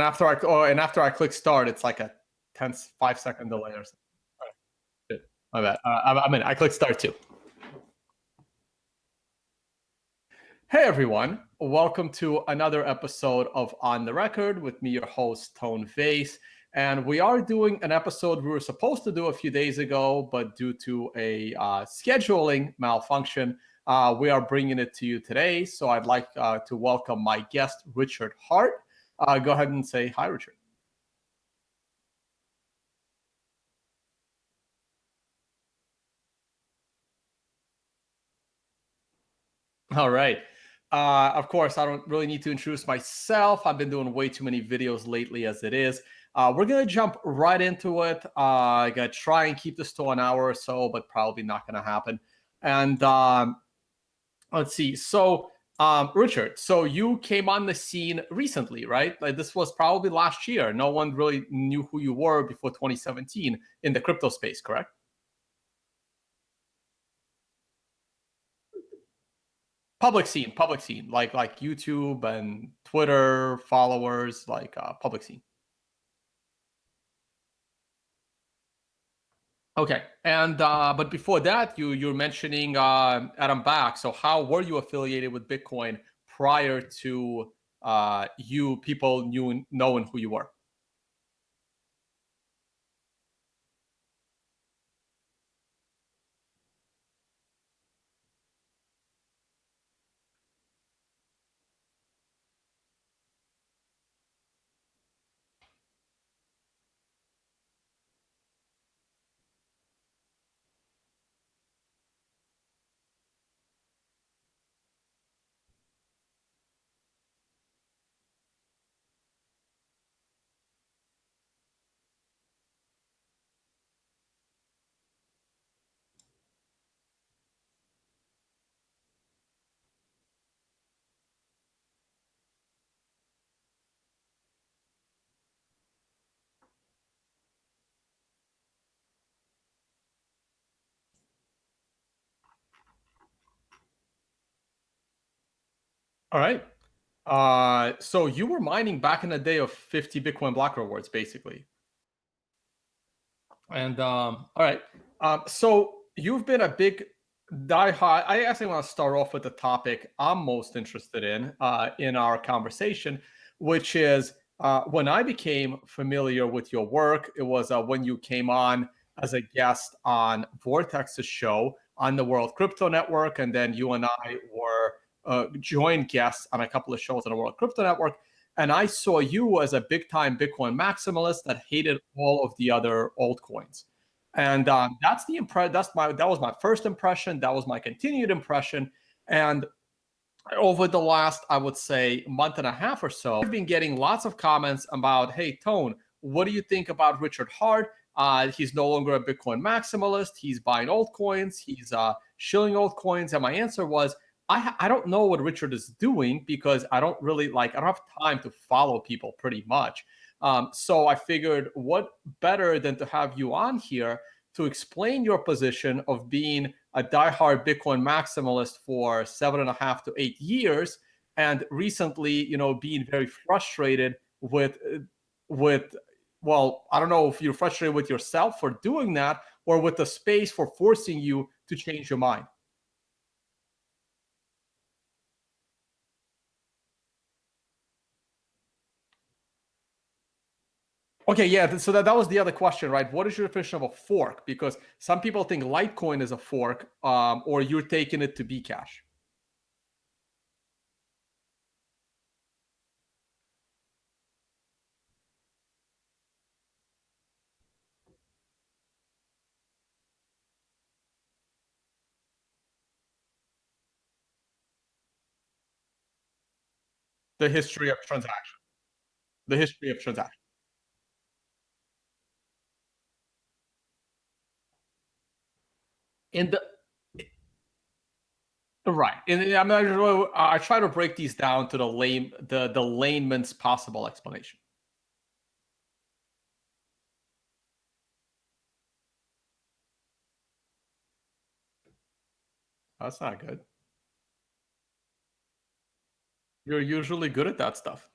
after I click start, it's like a 5-second delay or something. All right, good. My bad. I clicked start too. Hey everyone, welcome to another episode of On the Record with me, your host, Tone Vays. And we are doing an episode we were supposed to do a few days ago, but due to a scheduling malfunction, we are bringing it to you today. So I'd like to welcome my guest, Richard Hart. Go ahead and say hi, Richard. All right. Of course, I don't really need to introduce myself. I've been doing way too many videos lately as it is. We're going to jump right into it. I'm going to try and keep this to an hour or so, but probably not going to happen. And let's see. So, Richard, so you came on the scene recently, right? Like this was probably last year. No one really knew who you were before 2017 in the crypto space, correct? Public scene, like YouTube and Twitter followers, like public scene. Okay, and but before that, you're mentioning Adam Back. So how were you affiliated with Bitcoin prior to you people knew knowing who you were? All right. So you were mining back in the day of 50 Bitcoin block rewards, basically. And all right. So you've been a big diehard. I actually want to start off with the topic I'm most interested in our conversation, which is when I became familiar with your work. It was when you came on as a guest on Vortex's show on the World Crypto Network, and then you and I were joint guests on a couple of shows on the World Crypto Network. And I saw you as a big time Bitcoin maximalist that hated all of the other altcoins. And that's the impression. That was my first impression. That was my continued impression. And over the last, I would say, month and a half or so, I've been getting lots of comments about, "Hey, Tone, what do you think about Richard Hart? He's no longer a Bitcoin maximalist. He's buying altcoins. He's shilling altcoins." And my answer was, I don't know what Richard is doing because I don't really I don't have time to follow people pretty much. So I figured what better than to have you on here to explain your position of being a diehard Bitcoin maximalist for 7.5 to 8 years, and recently, being very frustrated with well, I don't know if you're frustrated with yourself for doing that or with the space for forcing you to change your mind. Okay, yeah. So that was the other question, right? What is your definition of a fork? Because some people think Litecoin is a fork, or you're taking it to Bcash. The history of transaction. The history of transaction. In the right, and I try to break these down to the layman's possible explanation. That's not good. You're usually good at that stuff.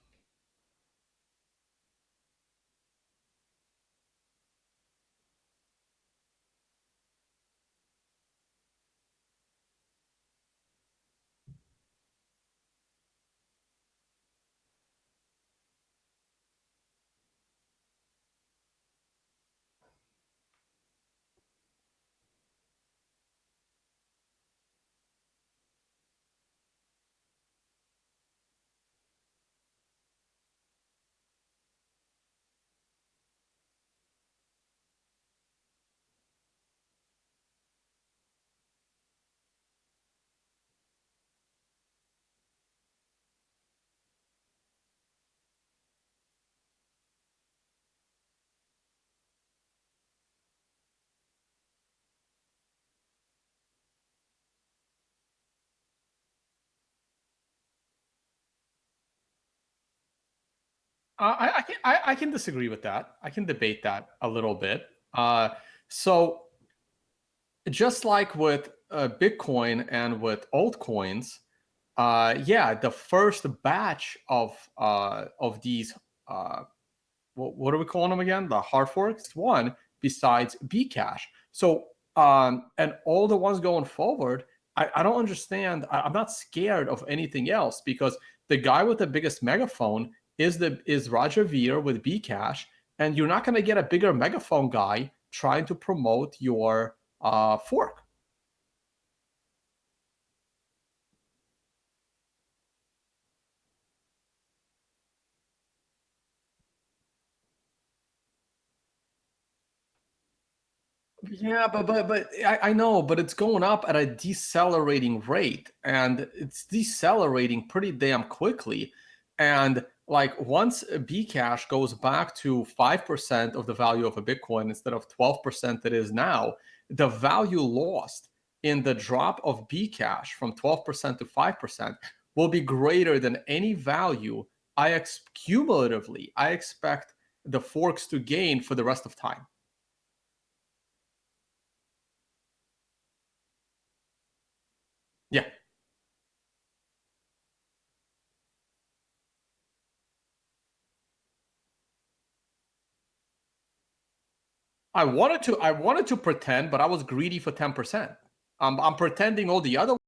I can disagree with that. I can debate that a little bit. So just like with Bitcoin and with altcoins, yeah, the first batch of these what are we calling them again? The hard forks one besides Bcash. So and all the ones going forward, I don't understand. I'm not scared of anything else because the guy with the biggest megaphone is Roger Ver with Bcash, and you're not going to get a bigger megaphone guy trying to promote your fork. Yeah, but I know, but it's going up at a decelerating rate, and it's decelerating pretty damn quickly. And like once Bcash goes back to 5% of the value of a Bitcoin instead of 12% that is now, the value lost in the drop of Bcash from 12% to 5% will be greater than any value cumulatively I expect the forks to gain for the rest of time. Yeah. I wanted to pretend, but I was greedy for 10%. I'm pretending all the other